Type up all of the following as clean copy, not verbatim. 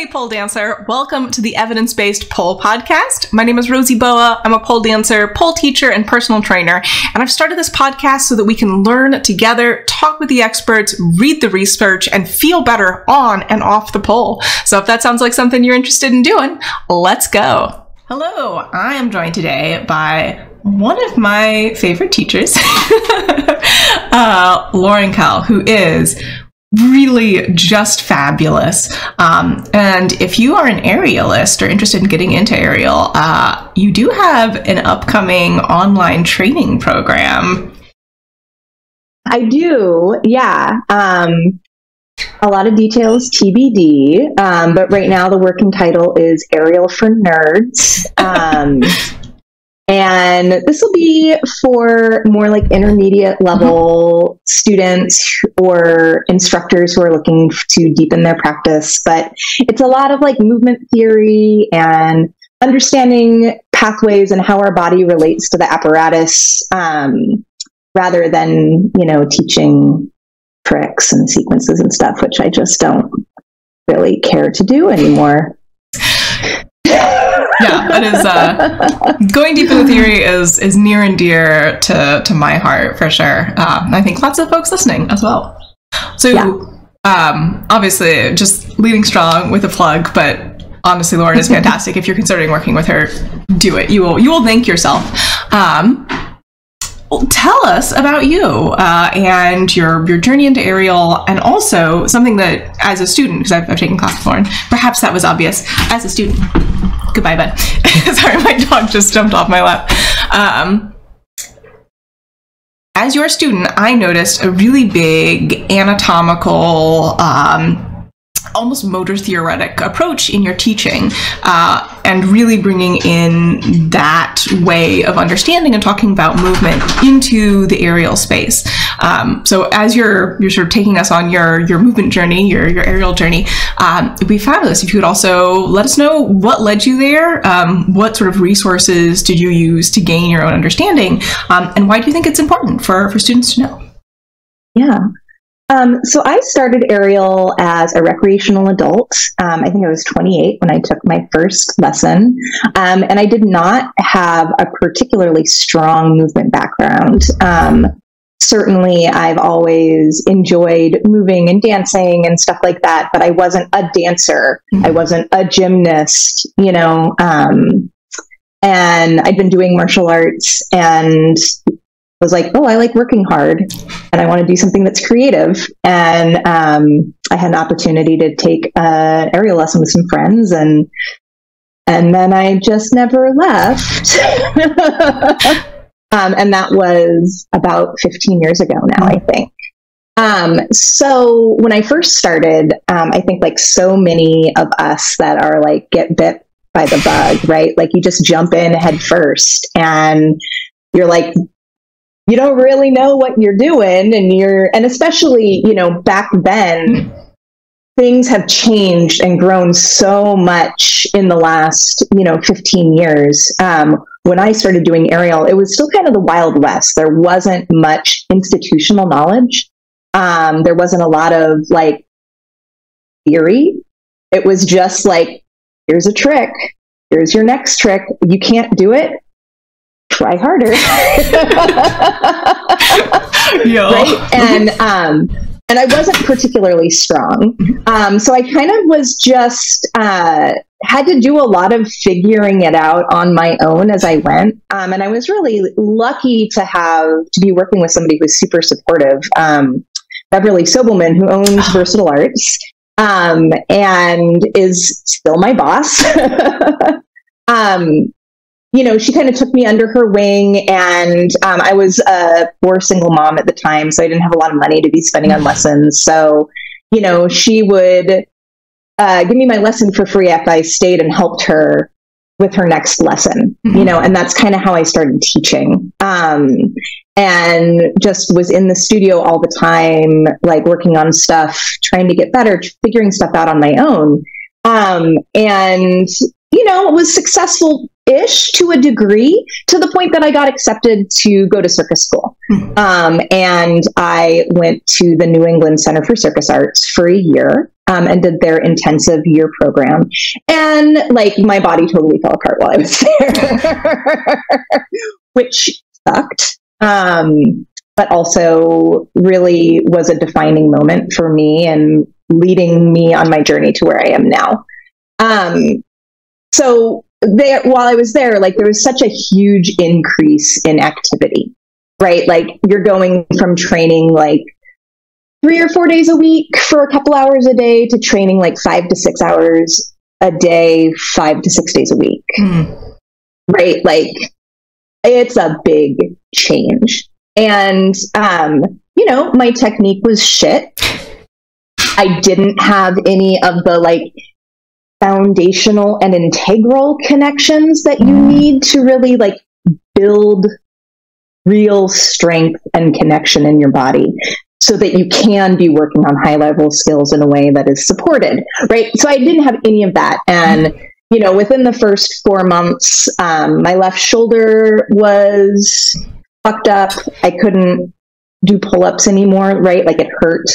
Hey pole dancer, welcome to the Evidence-Based Pole Podcast. My name is Rosie Boa. I'm a pole dancer, pole teacher, and personal trainer. And I've started this podcast so that we can learn together, talk with the experts, read the research, and feel better on and off the pole. So if that sounds like something you're interested in doing, let's go. Hello, I am joined today by one of my favorite teachers, Lauren Kehl, who is really just fabulous. And if you are an aerialist or interested in getting into aerial, you do have an upcoming online training program. I do, yeah. A lot of details TBD, but right now the working title is Aerial for Nerds. And this will be for more like intermediate level students or instructors who are looking to deepen their practice. But it's a lot of like movement theory and understanding pathways and how our body relates to the apparatus, rather than, teaching tricks and sequences and stuff, which I just don't really care to do anymore. Yeah, that is going deep in the theory is near and dear to my heart for sure. I think lots of folks listening as well. So yeah. Obviously just leading strong with a plug, but honestly, Lauren is fantastic. If you're considering working with her, do it. You will thank yourself. Tell us about you and your journey into aerial, and also something that, as a student, because I've taken class with Lauren, perhaps that was obvious, as a student. Goodbye, bud. Sorry, my dog just jumped off my lap. As your student, I noticed a really big anatomical, almost motor theoretic approach in your teaching, and really bringing in that way of understanding and talking about movement into the aerial space. So as you're sort of taking us on your movement journey, your aerial journey, it'd be fabulous if you could also let us know what led you there, what sort of resources did you use to gain your own understanding, and why do you think it's important for students to know? Yeah. So I started aerial as a recreational adult. I think I was 28 when I took my first lesson. And I did not have a particularly strong movement background. Certainly, I've always enjoyed moving and dancing and stuff like that, but I wasn't a dancer. Mm-hmm. I wasn't a gymnast, and I'd been doing martial arts and was like, oh, I like working hard and I want to do something that's creative. And I had an opportunity to take an aerial lesson with some friends, and then I just never left. And that was about 15 years ago now, I think. So when I first started, I think like so many of us that are like get bit by the bug, right? Like you just jump in head first and you're like, you don't really know what you're doing, and especially, back then, things have changed and grown so much in the last, 15 years. When I started doing aerial, it was still kind of the Wild West. There wasn't much institutional knowledge. There wasn't a lot of like theory. It was just like, here's a trick. Here's your next trick. You can't do it. Try harder. Right? And I wasn't particularly strong. So I kind of was just had to do a lot of figuring it out on my own as I went. And I was really lucky to be working with somebody who's super supportive, Beverly Sobelman, who owns Versatile Arts, and is still my boss. She kind of took me under her wing, and I was a poor single mom at the time, so I didn't have a lot of money to be spending on lessons. So, she would give me my lesson for free if I stayed and helped her with her next lesson, and that's kind of how I started teaching. And just was in the studio all the time, like working on stuff, trying to get better, figuring stuff out on my own. And it was successful-ish to a degree, to the point that I got accepted to go to circus school. And I went to the New England Center for Circus Arts for a year. and did their intensive year program. And like my body totally fell apart while I was there, which sucked. But also really was a defining moment for me and leading me on my journey to where I am now. So there, while I was there, like there was such a huge increase in activity, right? Like you're going from training like 3 or 4 days a week for a couple hours a day to training like 5 to 6 hours a day, 5 to 6 days a week, right? Like it's a big change. And, you know, my technique was shit. I didn't have any of the like foundational and integral connections that you need to really like build real strength and connection in your body so that you can be working on high level skills in a way that is supported, right? So I didn't have any of that. And, you know, within the first 4 months, my left shoulder was fucked up. I couldn't do pull-ups anymore, right? Like it hurt.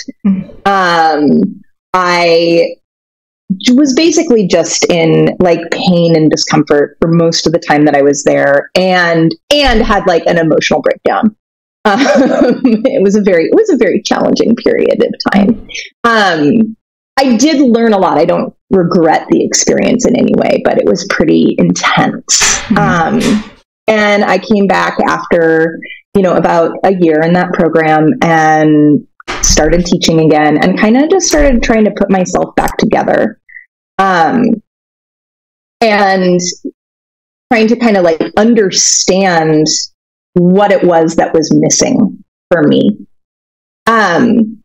I was basically just in like pain and discomfort for most of the time that I was there, and had like an emotional breakdown. It was a very challenging period of time. I did learn a lot. I don't regret the experience in any way, but it was pretty intense. And I came back after, you know, about a year in that program and started teaching again and kind of just started trying to put myself back together. And trying to kind of like understand what it was that was missing for me. And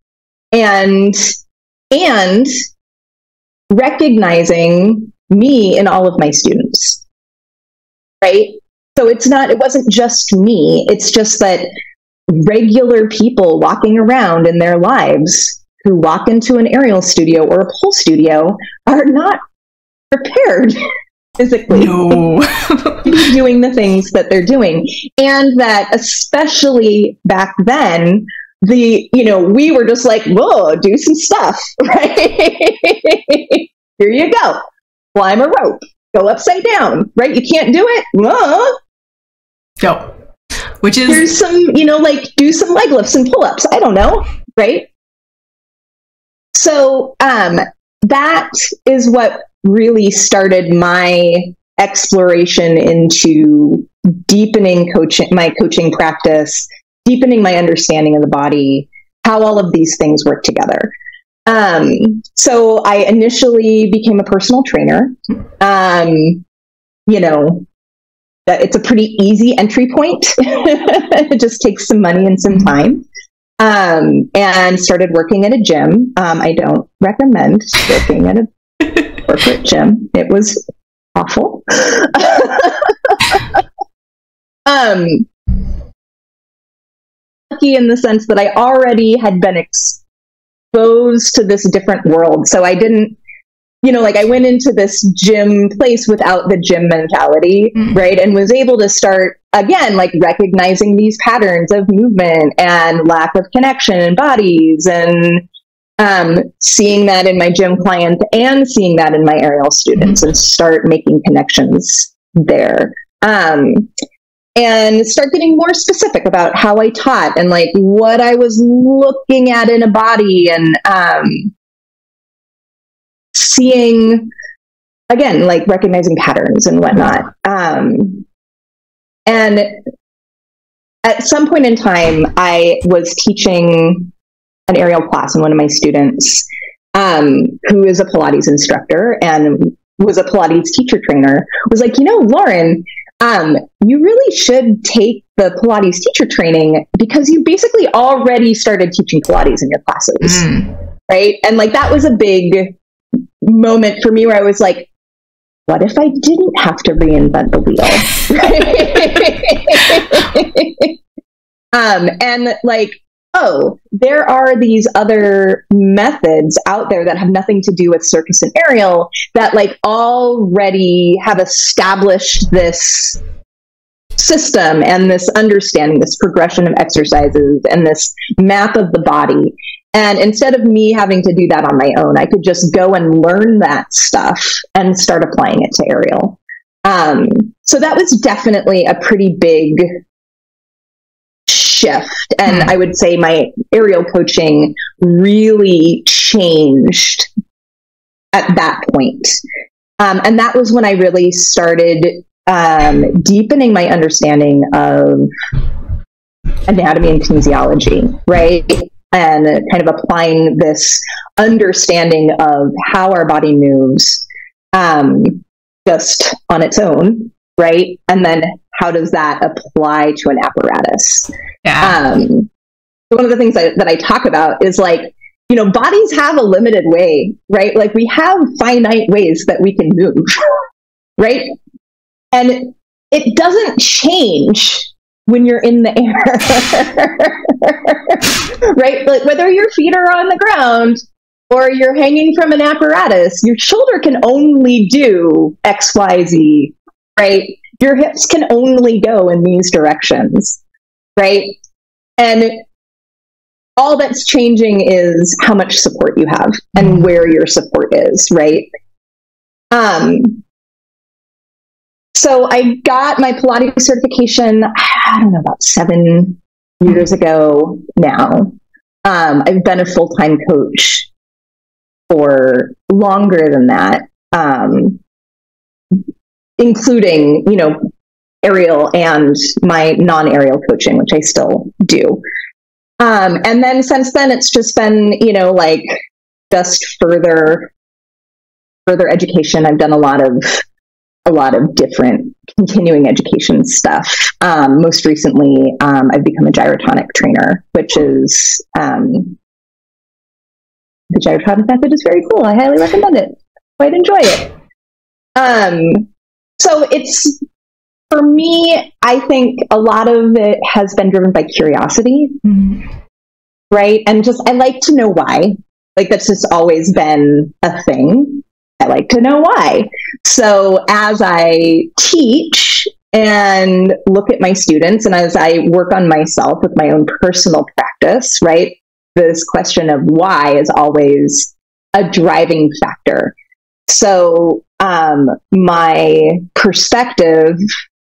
recognizing me in all of my students, right? So it wasn't just me. It's just that regular people walking around in their lives who walk into an aerial studio or a pole studio are not prepared physically to be doing the things that they're doing. And that especially back then, we were just like, whoa, do some stuff, right? Here you go. Climb a rope. Go upside down, right? You can't do it? Whoa. Go. Which is... Here's some, like do some leg lifts and pull-ups. I don't know, right? So that is what really started my exploration into deepening my coaching practice, deepening my understanding of the body, how all of these things work together. So I initially became a personal trainer. It's a pretty easy entry point. It just takes some money and some time. And started working at a gym. I don't recommend working at a corporate gym. It was awful. Lucky in the sense that I already had been exposed to this different world. So I didn't, I went into this gym place without the gym mentality, right? And was able to start, again, like recognizing these patterns of movement and lack of connection in bodies, and seeing that in my gym clients and seeing that in my aerial students, and start making connections there. And start getting more specific about how I taught and like what I was looking at in a body, and seeing, again, like recognizing patterns and whatnot. And at some point in time, I was teaching an aerial class, and one of my students, who is a Pilates instructor and was a Pilates teacher trainer, was like, Lauren, you really should take the Pilates teacher training because you basically already started teaching Pilates in your classes, right? And like, that was a big moment for me where I was like, what if I didn't have to reinvent the wheel? And like, oh, there are these other methods out there that have nothing to do with circus and aerial that like already have established this system and this understanding, this progression of exercises and this map of the body. And instead of me having to do that on my own, I could just go and learn that stuff and start applying it to aerial. So that was definitely a pretty big shift. And I would say my aerial coaching really changed at that point. And that was when I really started deepening my understanding of anatomy and kinesiology, right? And kind of applying this understanding of how our body moves just on its own, right? And then how does that apply to an apparatus? Yeah. One of the things that I talk about is like, you know, bodies have a limited way, right? Like we have finite ways that we can move, right? And it doesn't change when you're in the air, right? Like whether your feet are on the ground or you're hanging from an apparatus, your shoulder can only do X, Y, Z, right? Your hips can only go in these directions, right? And all that's changing is how much support you have and where your support is, right? So I got my Pilates certification, I don't know, about 7 years ago now. I've been a full-time coach for longer than that, including, you know, aerial and my non-aerial coaching, which I still do. And then since then, it's just been, you know, like just further education. I've done a lot of different continuing education stuff. Most recently, I've become a gyrotonic trainer, which is, the gyrotonic method is very cool. I highly recommend it. Quite enjoy it. So it's, for me, I think a lot of it has been driven by curiosity, right? And just, I like to know why. Like that's just always been a thing. I like to know why. So as I teach and look at my students and as I work on myself with my own personal practice, right? This question of why is always a driving factor. So my perspective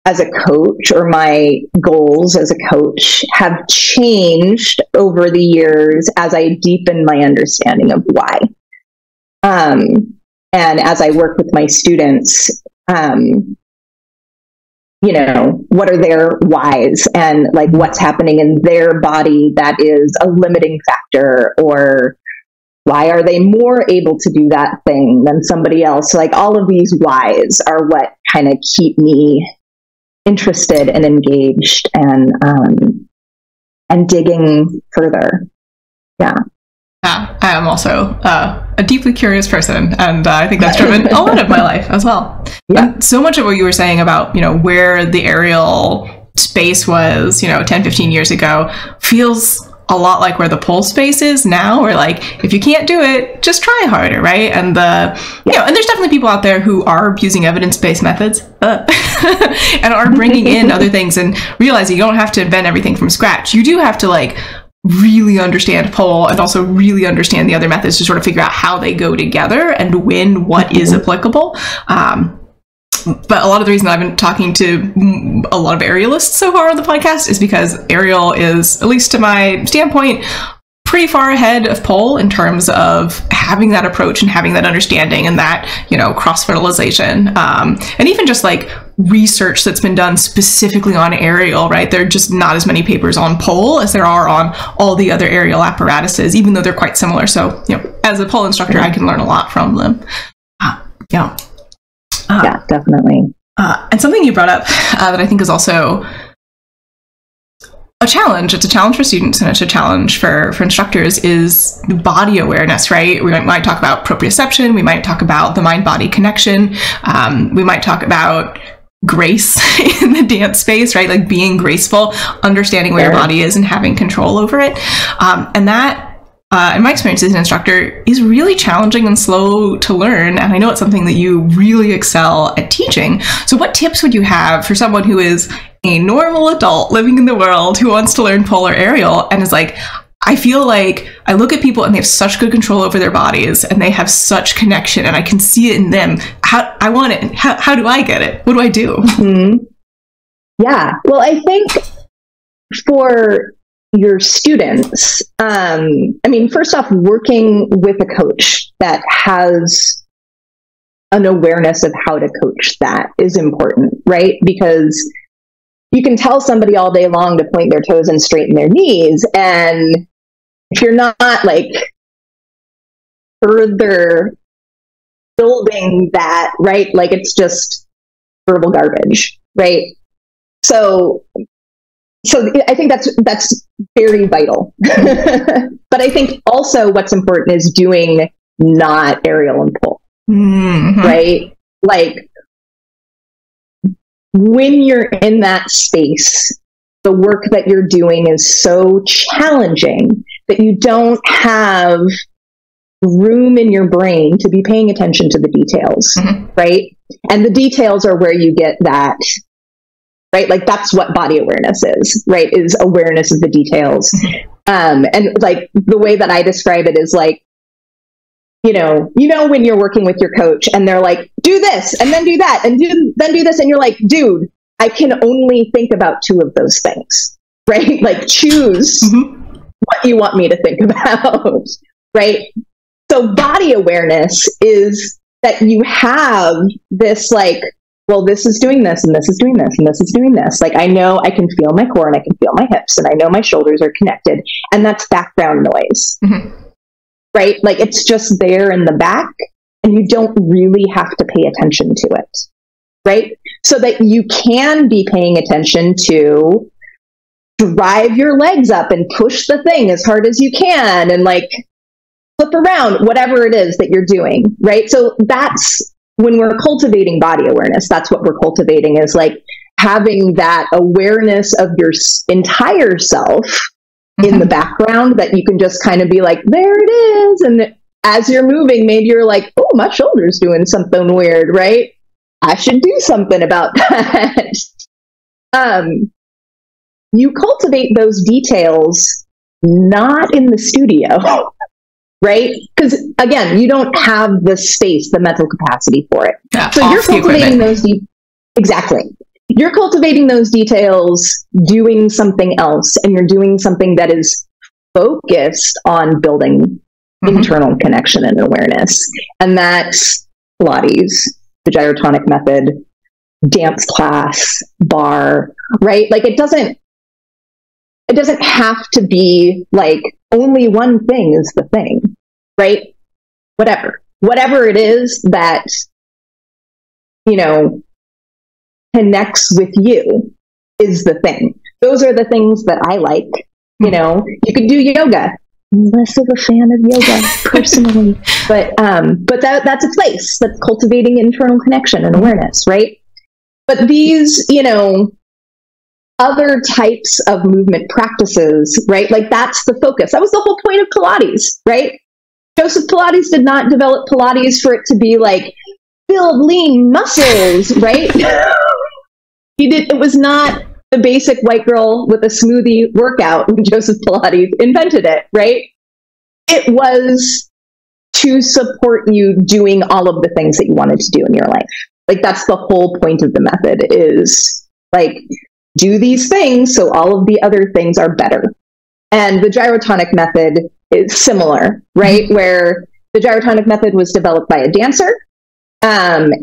as a coach or my goals as a coach have changed over the years as I deepen my understanding of why. And as I work with my students, you know, what are their whys and like what's happening in their body that is a limiting factor, or why are they more able to do that thing than somebody else? Like all of these whys are what kind of keep me interested and engaged and digging further. Yeah. Yeah, I am also a deeply curious person, and I think that's driven a lot of my life as well. Yeah. And so much of what you were saying about, you know, where the aerial space was, you know, 10, 15 years ago feels a lot like where the pole space is now, where like, if you can't do it, just try harder, right? And you know, and there's definitely people out there who are using evidence-based methods and are bringing in other things and realizing you don't have to invent everything from scratch. You do have to like really understand pole and also really understand the other methods to sort of figure out how they go together and when what is applicable. But a lot of the reason I've been talking to a lot of aerialists so far on the podcast is because aerial is, at least to my standpoint, pretty far ahead of pole in terms of having that approach and having that understanding and that, you know, cross-fertilization. And even just like research that's been done specifically on aerial, right? There are just not as many papers on pole as there are on all the other aerial apparatuses, even though they're quite similar. So, you know, as a pole instructor, I can learn a lot from them. Yeah. Yeah, definitely. And something you brought up that I think is also a challenge. It's a challenge for students and it's a challenge for instructors is body awareness, right? We might talk about proprioception. We might talk about the mind-body connection. We might talk about grace in the dance space, right? Like being graceful, understanding where your body is and having control over it. And that, in my experience as an instructor, is really challenging and slow to learn. And I know it's something that you really excel at teaching. So what tips would you have for someone who is a normal adult living in the world who wants to learn pole or aerial and is like, I feel like I look at people and they have such good control over their bodies and they have such connection and I can see it in them. I want it. How do I get it? What do I do? Mm-hmm. Yeah. Well, I think for your students, first off, working with a coach that has an awareness of how to coach that is important, right? Because you can tell somebody all day long to point their toes and straighten their knees, and if you're not like further building that, right? Like it's just verbal garbage, right? So I think that's very vital. But I think also what's important is doing not aerial and pull, right? Like when you're in that space, the work that you're doing is so challenging that you don't have room in your brain to be paying attention to the details, right? And the details are where you get that, right? Like that's what body awareness is, right? Is awareness of the details. And like the way that I describe it is like, you know, when you're working with your coach and they're like, do this and then do that and then do this. And you're like, dude, I can only think about two of those things, right? Like choose what you want me to think about, right? So body awareness is that you have this like, well, this is doing this and this is doing this and this is doing this. Like I know I can feel my core and I can feel my hips and I know my shoulders are connected, and that's background noise. Right? Like it's just there in the back and you don't really have to pay attention to it. Right? So that you can be paying attention to drive your legs up and push the thing as hard as you can and like flip around, whatever it is that you're doing. Right? So that's when we're cultivating body awareness, that's what we're cultivating, is like having that awareness of your entire self in the background, that you can just kind of be like, there it is. And as you're moving, maybe you're like, oh, my shoulder's doing something weird, right? I should do something about that. You cultivate those details not in the studio, right? Because again, you don't have the space, the mental capacity for it. Yeah, so you're cultivating those exactly. You're cultivating those details, doing something else, and you're doing something that is focused on building internal connection and awareness. And that's Pilates, the gyrotonic method, dance class, bar, right? Like it doesn't have to be like only one thing is the thing, right? Whatever it is that, you know, connects with you is the thing. Those are the things that I like. You know, you could do yoga. I'm less of a fan of yoga personally, but that's a place that's cultivating internal connection and awareness, right? But these, you know, other types of movement practices, right? Like that's the focus. That was the whole point of Pilates, right? Joseph Pilates did not develop Pilates for it to be like build lean muscles, right? It was not the basic white girl with a smoothie workout when Joseph Pilates invented it, right? It was to support you doing all of the things that you wanted to do in your life. Like that's the whole point of the method, is like do these things so all of the other things are better. And the gyrotonic method is similar, right? Where the gyrotonic method was developed by a dancer, and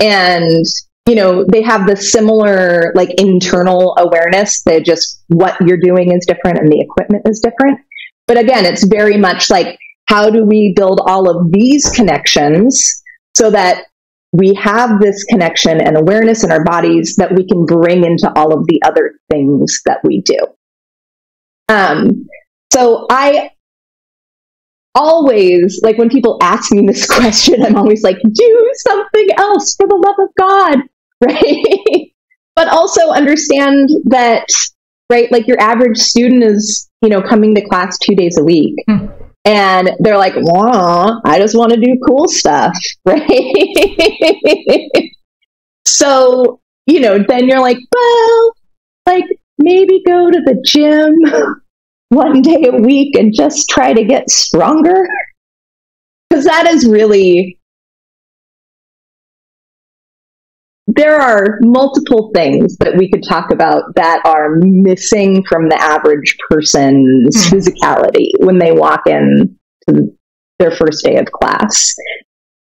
you know, they have the similar like internal awareness that just what you're doing is different and the equipment is different. But again, it's very much like, how do we build all of these connections so that we have this connection and awareness in our bodies that we can bring into all of the other things that we do. So I always, like when people ask me this question, I'm always like, do something else for the love of God, right? But also understand that, right, like your average student is, you know, coming to class 2 days a week. And they're like, wow, I just want to do cool stuff, right? So, you know, then you're like, well, like maybe go to the gym, one day a week and just try to get stronger? Because that is really, there are multiple things that we could talk about that are missing from the average person's physicality when they walk in to their first day of class.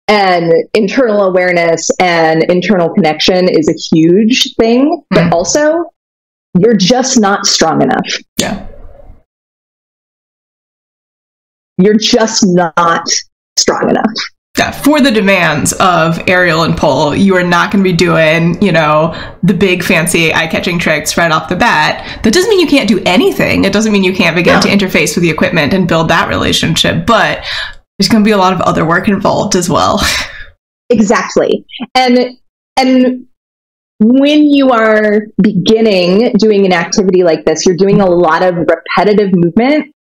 And internal awareness and internal connection is a huge thing, but also you're just not strong enough. Yeah. You're just not strong enough. Yeah, for the demands of aerial and pole, you are not going to be doing, you know, the big fancy eye-catching tricks right off the bat. That doesn't mean you can't do anything. It doesn't mean you can't begin to interface with the equipment and build that relationship, but there's going to be a lot of other work involved as well. Exactly. And when you are beginning doing an activity like this, you're doing a lot of repetitive movement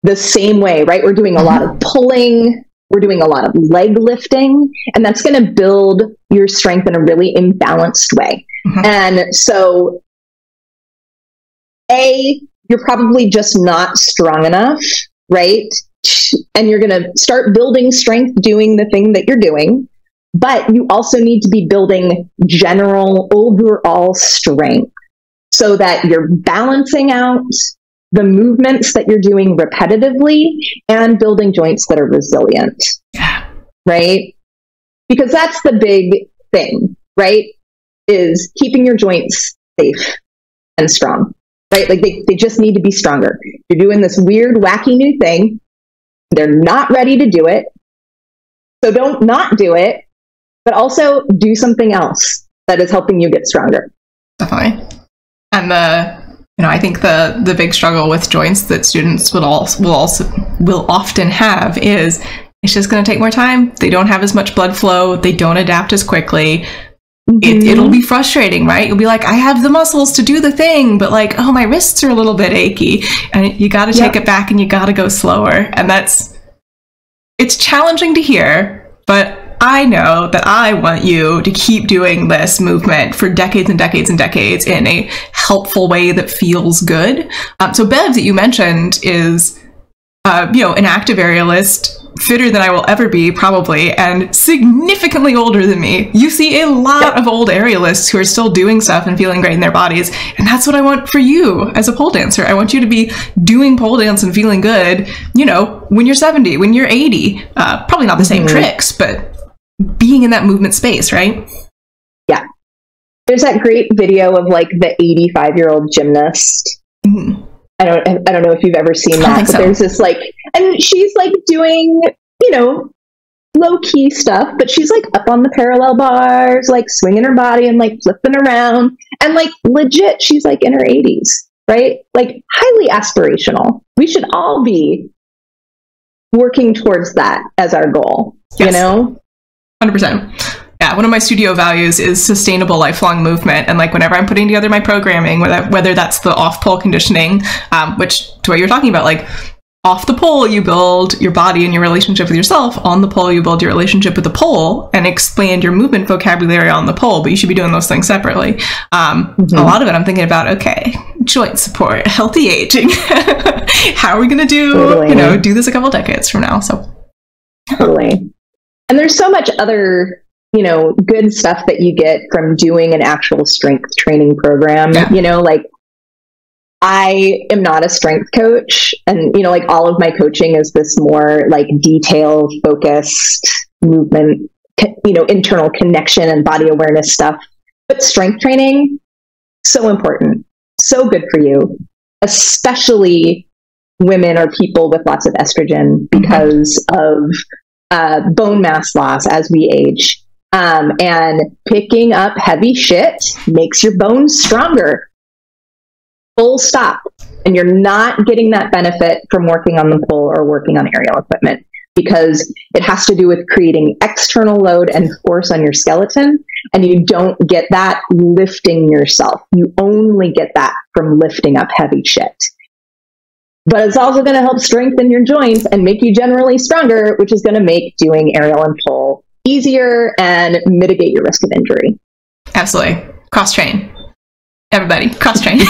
the same way, right? We're doing a lot of pulling, we're doing a lot of leg lifting, and that's going to build your strength in a really imbalanced way. And so, you're probably just not strong enough, right? And you're going to start building strength doing the thing that you're doing, but you also need to be building general overall strength so that you're balancing out the movements that you're doing repetitively and building joints that are resilient, right? Because that's the big thing, right? Is keeping your joints safe and strong, right? Like they just need to be stronger. You're doing this weird, wacky new thing. They're not ready to do it. So don't not do it, but also do something else that is helping you get stronger. Definitely. And I think the big struggle with joints that students will often have is it's just going to take more time. They don't have as much blood flow. They don't adapt as quickly. It'll be frustrating, right? You'll be like, I have the muscles to do the thing, but like, oh, my wrists are a little bit achy, and you got to take it back and you got to go slower. And it's challenging to hear, but I know that I want you to keep doing this movement for decades and decades and decades in a helpful way that feels good. So Bev, that you mentioned, is, an active aerialist, fitter than I will ever be, probably, and significantly older than me. You see a lot of old aerialists who are still doing stuff and feeling great in their bodies, and that's what I want for you as a pole dancer. I want you to be doing pole dance and feeling good, when you're 70, when you're 80. Probably not the same tricks, but being in that movement space, right? Yeah. There's that great video of like the 85-year-old gymnast. I don't know if you've ever seen that, but there's this like, and she's like doing, low key stuff, but she's like up on the parallel bars, like swinging her body and like flipping around, and like legit, she's like in her 80s, right? Like highly aspirational. We should all be working towards that as our goal, 100%. Yeah, one of my studio values is sustainable lifelong movement. And like whenever I'm putting together my programming, whether that's the off-pole conditioning, which to what you're talking about, like off the pole, you build your body and your relationship with yourself. On the pole, you build your relationship with the pole and expand your movement vocabulary on the pole, but you should be doing those things separately. A lot of it, I'm thinking about, okay, joint support, healthy aging. How are we going to do this a couple decades from now? So totally. And there's so much other good stuff that you get from doing an actual strength training program. Like I am not a strength coach, and like all of my coaching is this more like detail focused movement, internal connection and body awareness stuff. But strength training, so important, so good for you, especially women or people with lots of estrogen because of bone mass loss as we age. And picking up heavy shit makes your bones stronger. Full stop. And you're not getting that benefit from working on the pole or working on aerial equipment, because it has to do with creating external load and force on your skeleton. And you don't get that lifting yourself. You only get that from lifting up heavy shit. But it's also going to help strengthen your joints and make you generally stronger, which is going to make doing aerial and pole easier and mitigate your risk of injury. Absolutely. Cross train. Everybody, cross train.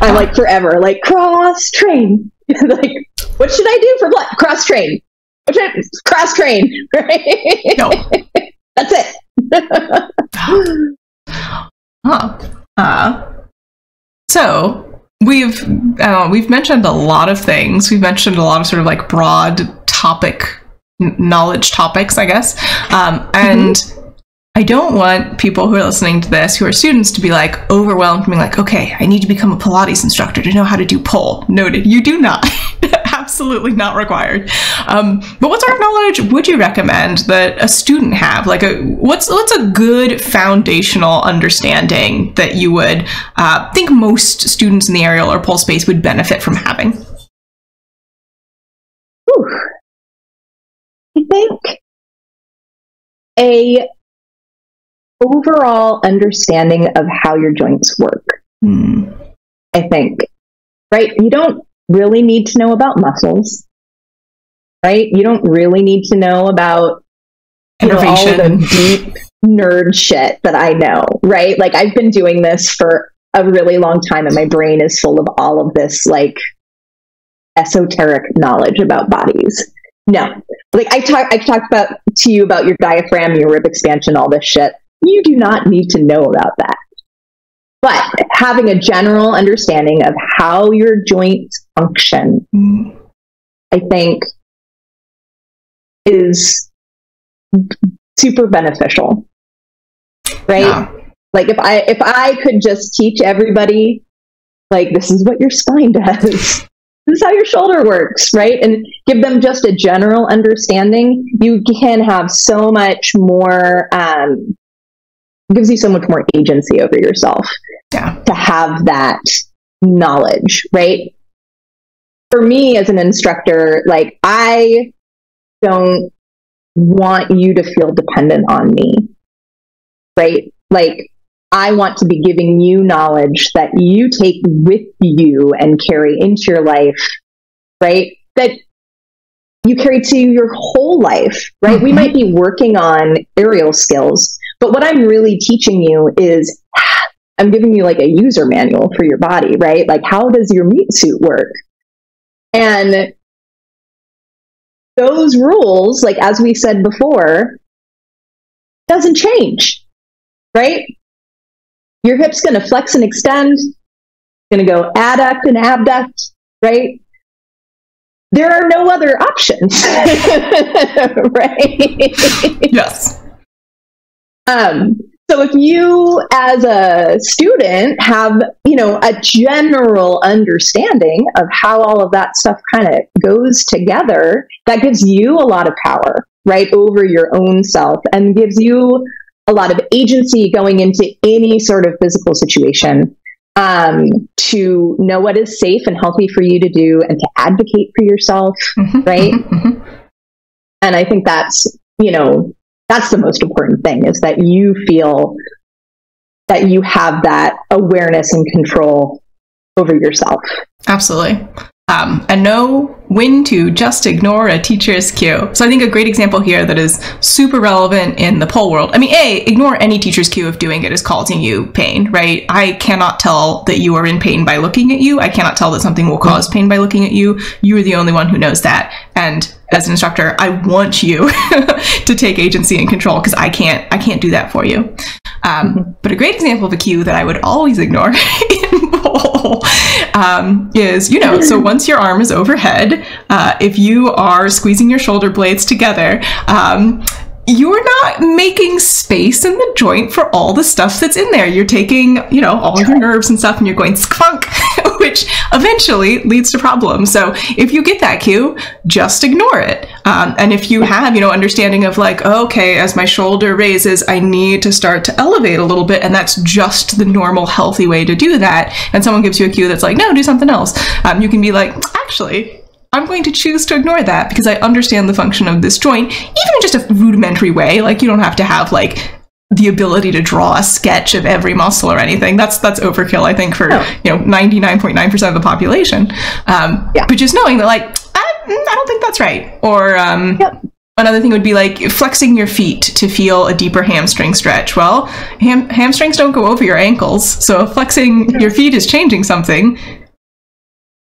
I'm like forever, like cross train. Like, what should I do for blood? Cross train. Cross train, right? No. That's it. So we've mentioned a lot of things. We've mentioned a lot of sort of like broad knowledge topics, I guess. And I don't want people who are listening to this, who are students, to be like overwhelmed and being like, okay, I need to become a Pilates instructor to know how to do pole. Noted. You do not. Absolutely not required. But what sort of knowledge would you recommend that a student have? Like, what's a good foundational understanding that you would think most students in the aerial or pole space would benefit from having? I think a overall understanding of how your joints work. I think, right? You don't really need to know about muscles, right? You don't really need to know about all the deep nerd shit that I know, right? Like, I've been doing this for a really long time, and my brain is full of all of this like esoteric knowledge about bodies. No, like I talked about to you about your diaphragm, your rib expansion, all this shit. You do not need to know about that. But having a general understanding of how your joints function, I think, is super beneficial, right? Yeah. Like, if I could just teach everybody, like, this is what your spine does, this is how your shoulder works, right? And give them just a general understanding, you can have so much more, gives you so much more agency over yourself. Yeah. To have that knowledge, right? For me as an instructor, like, I don't want you to feel dependent on me, right? Like, I want to be giving you knowledge that you take with you and carry into your life, right? That you carry to your whole life, right? We might be working on aerial skills, but what I'm really teaching you is, I'm giving you like a user manual for your body, right? Like, how does your meat suit work? And those rules, like, as we said before, doesn't change, right? Your hip's going to flex and extend, going to go adduct and abduct, right? There are no other options, right? Yes. So if you, as a student, have, a general understanding of how all of that stuff kind of goes together, that gives you a lot of power, right, over your own self, and gives you a lot of agency going into any sort of physical situation, to know what is safe and healthy for you to do and to advocate for yourself, right? And I think that's the most important thing, is that you feel that you have that awareness and control over yourself. Absolutely. And know when to just ignore a teacher's cue. So I think a great example here that is super relevant in the pole world. I mean, ignore any teacher's cue if doing it is causing you pain, right? I cannot tell that you are in pain by looking at you. I cannot tell that something will cause pain by looking at you. You are the only one who knows that. And as an instructor, I want you to take agency and control, because I can't do that for you. But a great example of a cue that I would always ignore in pole is, so once your arm is overhead, if you are squeezing your shoulder blades together, you're not making space in the joint for all the stuff that's in there. You're taking, all of your nerves and stuff, and you're going skunk, which eventually leads to problems. So if you get that cue, just ignore it. And if you have, understanding of like, okay, as my shoulder raises, I need to start to elevate a little bit, and that's just the normal healthy way to do that. And someone gives you a cue that's like, no, do something else. You can be like, actually, I'm going to choose to ignore that because I understand the function of this joint, even in just a rudimentary way. Like, you don't have to have like the ability to draw a sketch of every muscle or anything. That's overkill, I think, for 99.9% of the population. But just knowing that, like, I don't think that's right, or Another thing would be like flexing your feet to feel a deeper hamstring stretch. Well, hamstrings don't go over your ankles, so if flexing your feet is changing something,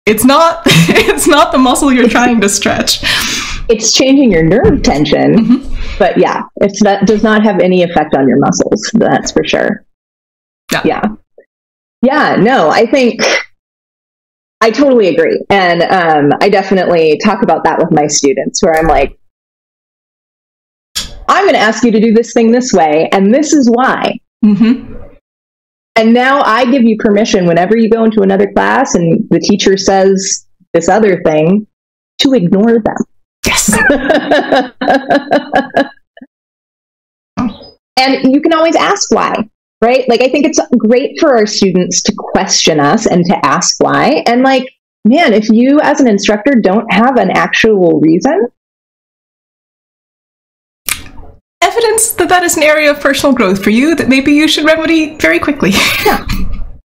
it's not the muscle you're trying to stretch. It's changing your nerve tension, but yeah, that does not have any effect on your muscles. That's for sure. Yeah. No, I think I totally agree, and I definitely talk about that with my students, where I'm like, I'm going to ask you to do this thing this way, and this is why. And now I give you permission whenever you go into another class and the teacher says this other thing, to ignore them. Yes. And you can always ask why, right? Like, I think it's great for our students to question us and to ask why. And like, man, if you as an instructor don't have an actual reason, evidence that is an area of personal growth for you that maybe you should remedy very quickly. Yeah.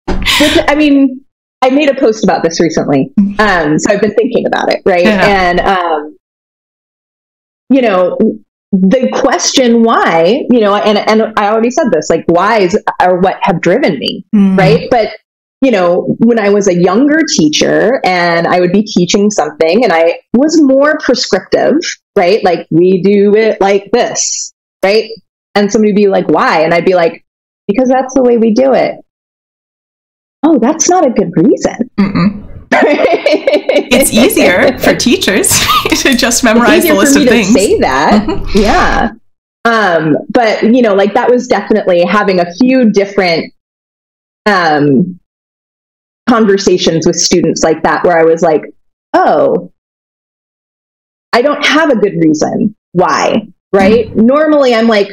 Which, I mean, I made a post about this recently, so I've been thinking about it, right? Yeah. And, you know, the question why, you know, and I already said this, like, whys are what have driven me, right? But, you know, when I was a younger teacher and I would be teaching something and I was more prescriptive, right? Like, we do it like this, right? And somebody would be like, why? And I'd be like, because that's the way we do it. Oh, that's not a good reason. It's easier for teachers to just memorize the list of things. To say that, yeah. But, you know, like, that was definitely having a few different conversations with students like that, where I was like, oh, I don't have a good reason why, right? Normally I'm like,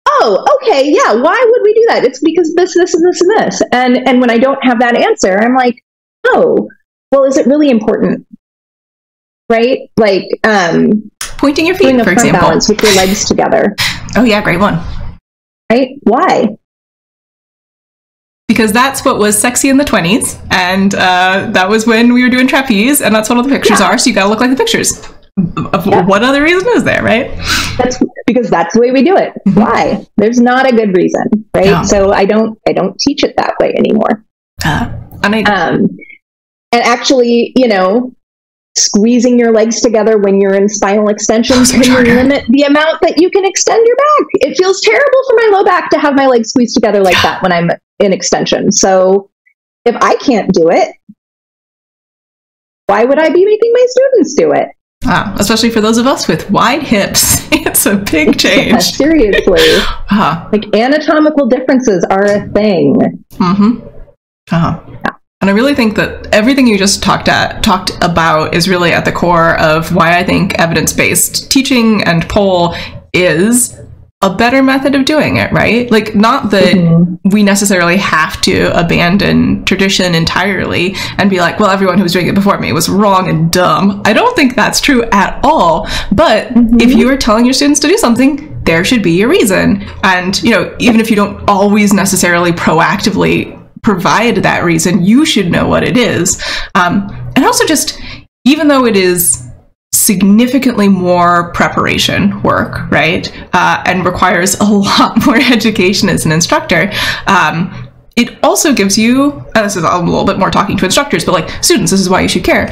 oh, okay, yeah, why would we do that? It's because this, and this, and this. And when I don't have that answer, I'm like, oh, well, is it really important? Right? Like, pointing your feet, for example. Balance with your legs together. Oh yeah, great one. Right? Why? Because that's what was sexy in the 20s, and that was when we were doing trapeze, and that's what all the pictures are, so you gotta look like the pictures. What other reason is there, right? That's because that's the way we do it. Why? There's not a good reason, right? No. So I don't teach it that way anymore. And actually, you know, squeezing your legs together when you're in spinal extensions can limit the amount that you can extend your back. It feels terrible for my low back to have my legs squeezed together like that when I'm in extension. So if I can't do it, why would I be making my students do it? Especially for those of us with wide hips. It's a big change. Yeah, seriously. Like, anatomical differences are a thing. And I really think that everything you just talked about is really at the core of why I think evidence-based teaching and poll is a better method of doing it, right? Like, not that we necessarily have to abandon tradition entirely and be like, well, everyone who was doing it before me was wrong and dumb. I don't think that's true at all. But if you are telling your students to do something, there should be a reason. And, you know, even if you don't always necessarily proactively provide that reason, you should know what it is. And also, just, even though it is significantly more preparation work, right? And requires a lot more education as an instructor. It also gives you, and this is a little bit more talking to instructors, but like, students, this is why you should care,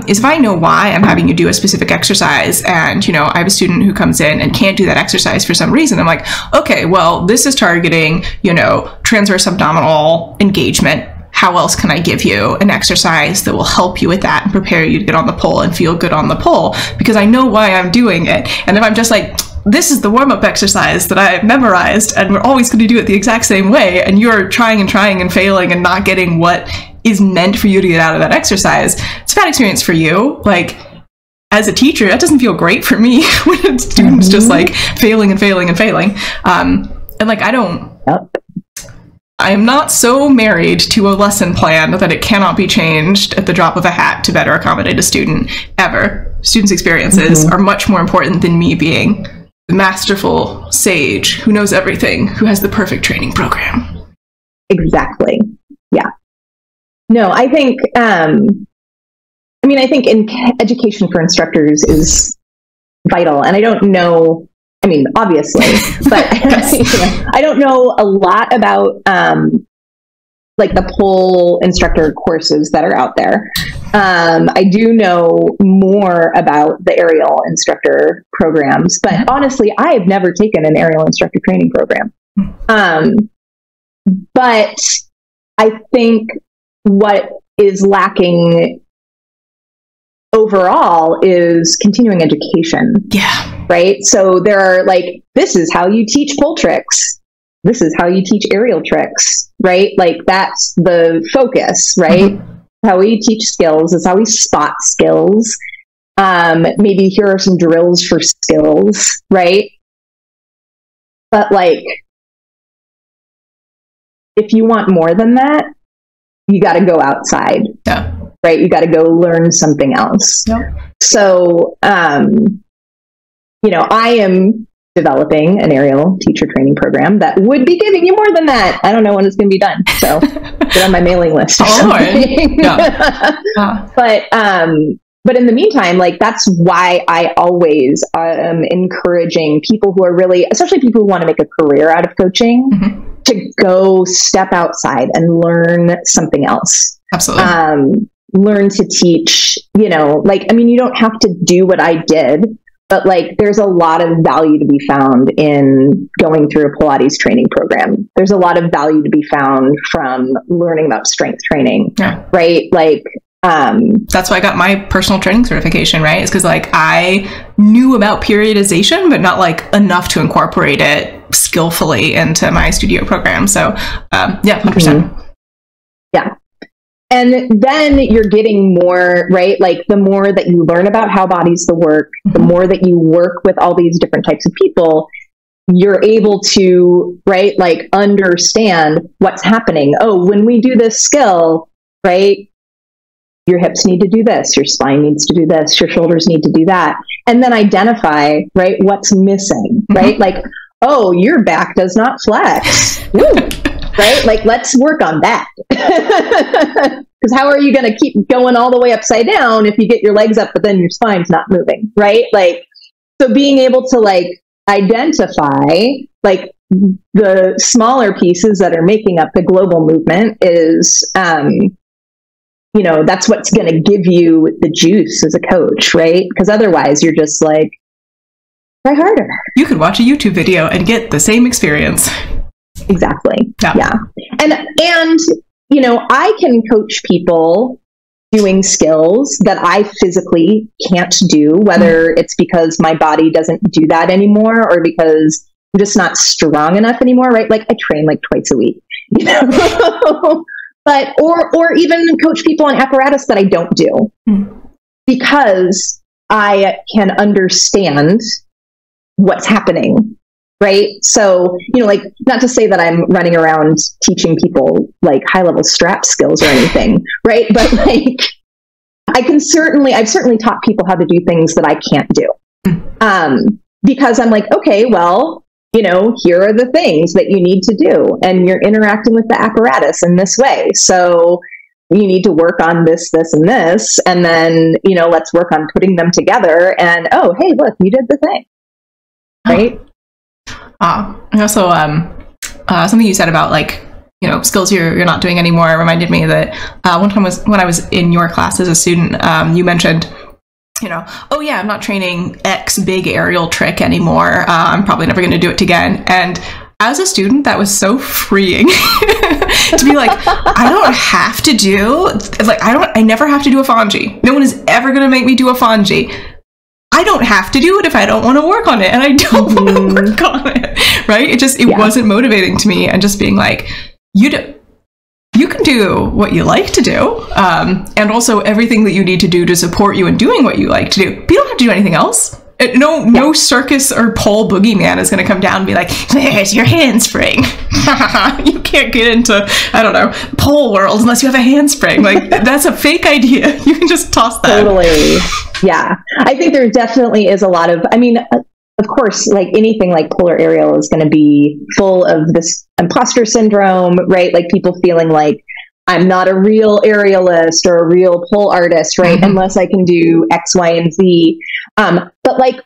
is if I know why I'm having you do a specific exercise, and, you know, I have a student who comes in and can't do that exercise for some reason, I'm like, okay, well, this is targeting, you know, transverse abdominal engagement. How else can I give you an exercise that will help you with that and prepare you to get on the pole and feel good on the pole? Because I know why I'm doing it. And if I'm just like, this is the warm-up exercise that I've memorized, and we're always going to do it the exact same way, and you're trying and failing and not getting what is meant for you to get out of that exercise, it's a bad experience for you. Like, as a teacher, that doesn't feel great for me when a student's just like failing. And like, I am not so married to a lesson plan that it cannot be changed at the drop of a hat to better accommodate a student, ever. Students' experiences are much more important than me being the masterful sage who knows everything, who has the perfect training program. Exactly. Yeah. No, I think, I think in education for instructors is vital. And I don't know, I mean, obviously, but I don't know a lot about like the pole instructor courses that are out there. I do know more about the aerial instructor programs, but honestly, I have never taken an aerial instructor training program. But I think what is lacking overall is continuing education. Yeah. Right. So there are like, this is how you teach pole tricks. This is how you teach aerial tricks. Right. Like that's the focus, right? How we teach skills is how we spot skills. Maybe here are some drills for skills. Right. But like, if you want more than that, you got to go outside. Yeah. Right? You got to go learn something else. Yep. So, you know, I am developing an aerial teacher training program that would be giving you more than that. I don't know when it's going to be done. So get on my mailing list or something. Yeah. But in the meantime, like that's why I always am encouraging people who are really, especially people who want to make a career out of coaching, to go step outside and learn something else. Absolutely. Learn to teach, you know, like, I mean, you don't have to do what I did, but like, there's a lot of value to be found in going through a Pilates training program. There's a lot of value to be found from learning about strength training, right? Like, that's why I got my personal training certification, right? It's because like I knew about periodization, but not like enough to incorporate it skillfully into my studio program. So, yeah, 100%. Yeah. And then you're getting more, right? Like the more that you learn about how bodies work, the more that you work with all these different types of people, you're able to, right? Like understand what's happening. Oh, when we do this skill, right? Your hips need to do this, your spine needs to do this, your shoulders need to do that. And then identify, right? What's missing, right? Like, oh, your back does not flex. Right? Like, let's work on that. Because how are you going to keep going all the way upside down if you get your legs up, but then your spine's not moving, right? Like, so being able to like identify like the smaller pieces that are making up the global movement is, you know, that's what's going to give you the juice as a coach, right? Because otherwise you're just like, try harder. You could watch a YouTube video and get the same experience. Exactly. Yeah. And, you know, I can coach people doing skills that I physically can't do, whether it's because my body doesn't do that anymore or because I'm just not strong enough anymore, right? Like I train like twice a week, you know, but, or even coach people on apparatus that I don't do because I can understand what's happening. Right. So, you know, like not to say that I'm running around teaching people like high level strap skills or anything. Right. But like I've certainly taught people how to do things that I can't do. Because I'm like, okay, well, you know, here are the things that you need to do. And you're interacting with the apparatus in this way. So you need to work on this, this, and this. And then, you know, let's work on putting them together. And, oh, hey, look, you did the thing. Right. And also, something you said about like, you know, skills you're not doing anymore reminded me that one time when I was in your class as a student, you mentioned, you know, oh yeah, I'm not training X big aerial trick anymore. I'm probably never going to do it again. And as a student, that was so freeing to be like, I don't have to do, like, I never have to do a fonji. No one is ever going to make me do a fonji. I don't have to do it if I don't want to work on it, and I don't want to work on it, right? It wasn't motivating to me, and just being like, you can do what you like to do, and also everything that you need to do to support you in doing what you like to do, but you don't have to do anything else. No circus or pole boogeyman is going to come down and be like, there's your handspring. You can't get into, I don't know, pole world unless you have a handspring. Like, that's a fake idea. You can just toss that. Totally. Yeah. I think there definitely is a lot of, I mean, of course, like anything like polar aerial is going to be full of this imposter syndrome, right? Like people feeling like, I'm not a real aerialist or a real pole artist, right? Unless I can do X, Y, and Z. But like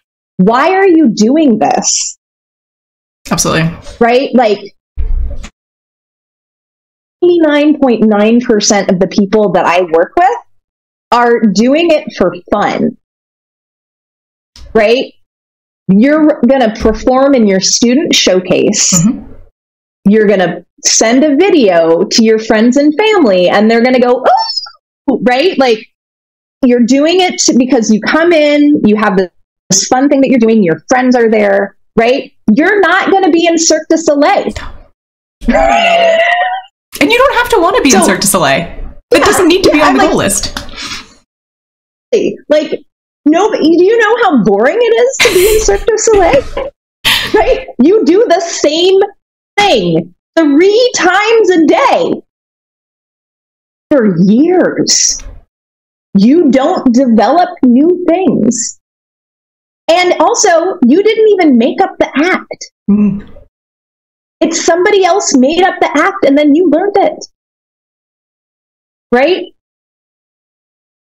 why are you doing this? Absolutely. Right? Like 99.9% of the people that I work with are doing it for fun. Right? You're going to perform in your student showcase. Mm-hmm. You're going to send a video to your friends and family, and they're going to go, oh, right? Like, you're doing it because you come in, you have this fun thing that you're doing, your friends are there, right? You're not going to be in Cirque du Soleil. And you don't have to want to be in Cirque du Soleil. It doesn't need to be on the goal list. Like, no, do you know how boring it is to be in Cirque du Soleil? Right? You do the same thing 3 times a day for years. You don't develop new things. And also, you didn't even make up the act. Mm. It's somebody else made up the act and then you learned it. Right?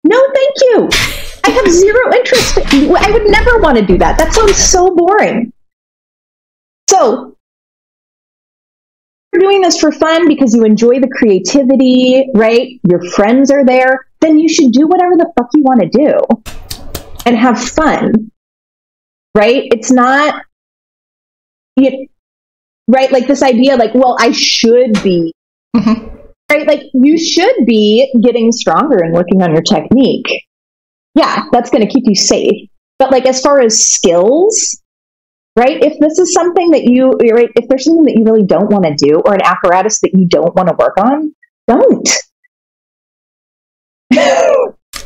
No, thank you. I have zero interest. I would never want to do that. That sounds so boring. So, you're doing this for fun because you enjoy the creativity, right? Your friends are there. Then you should do whatever the fuck you want to do and have fun, right? It's not, right? Like this idea, like, well, I should be, mm-hmm. right? Like you should be getting stronger and working on your technique. Yeah, that's going to keep you safe. But like as far as skills, right? If this is something that right, if there's something that you really don't want to do or an apparatus that you don't want to work on, don't.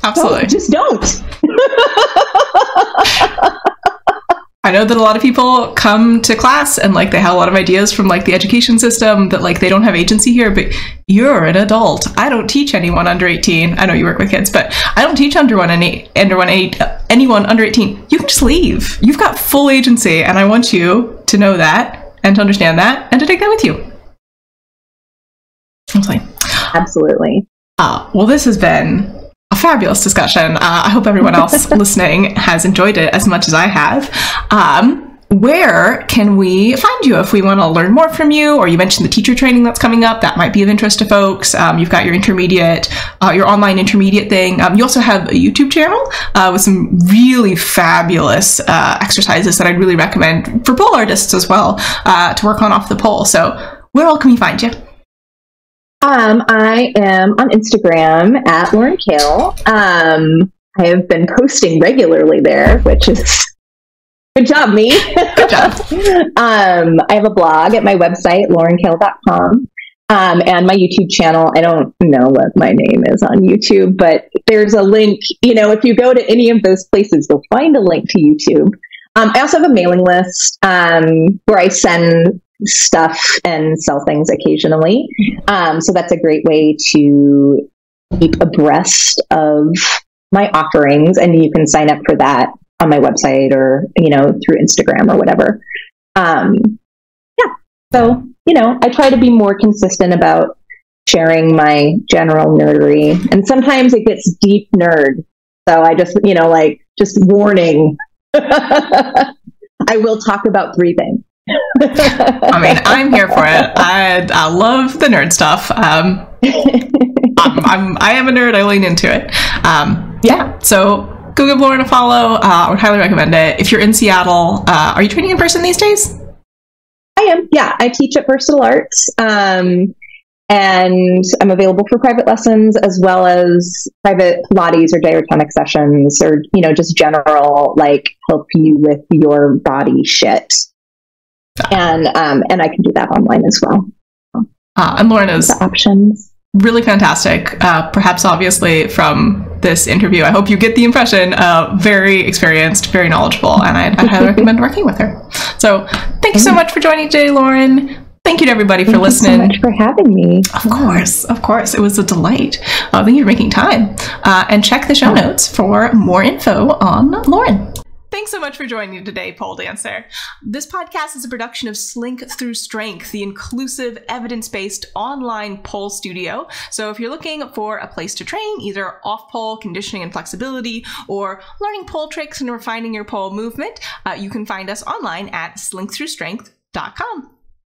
Absolutely. Just don't. I know that a lot of people come to class and like they have a lot of ideas from like the education system that like they don't have agency here, but you're an adult. I don't teach anyone under 18. I know you work with kids, but I don't teach anyone under 18. You can just leave. You've got full agency, and I want you to know that and to understand that and to take that with you. Absolutely. Well, this has been a fabulous discussion. I hope everyone else listening has enjoyed it as much as I have. Where can we find you if we want to learn more from you? Or you mentioned the teacher training that's coming up. That might be of interest to folks. You've got your intermediate, your online intermediate thing. You also have a YouTube channel with some really fabulous exercises that I'd really recommend for pole artists as well to work on off the pole. So where all can we find you? I am on Instagram at Lauren Kehl. I have been posting regularly there, which is good job, me. Good job. I have a blog at my website, laurenkehl.com. And my YouTube channel. I don't know what my name is on YouTube, but there's a link. You know, if you go to any of those places, you'll find a link to YouTube. I also have a mailing list where I send stuff and sell things occasionally. So that's a great way to keep abreast of my offerings, and you can sign up for that on my website or, you know, through Instagram or whatever. So, you know, I try to be more consistent about sharing my general nerdery, and sometimes it gets deep nerd. So I just, you know, like, just warning, I will talk about breathing. I mean, I'm here for it. I love the nerd stuff. I am a nerd. I lean into it. Yeah. So go give Lauren a follow. I would highly recommend it. If you're in Seattle, are you training in person these days? I am. Yeah, I teach at Versatile Arts, and I'm available for private lessons as well as private Pilates or diatonic sessions, or, you know, just general, like, help you with your body shit. And I can do that online as well. And Lauren is options. Really fantastic. Perhaps obviously from this interview, I hope you get the impression very experienced, very knowledgeable, and I'd highly recommend working with her. So thank you so much for joining today, Lauren. Thank you to everybody for listening. Thank you so much for having me. Of course. It was a delight. Thank you for making time. And check the show notes for more info on Lauren. Thanks so much for joining me today, pole dancer. This podcast is a production of Slink Through Strength, the inclusive, evidence-based online pole studio. So if you're looking for a place to train, either off-pole conditioning and flexibility, or learning pole tricks and refining your pole movement, you can find us online at slinkthroughstrength.com.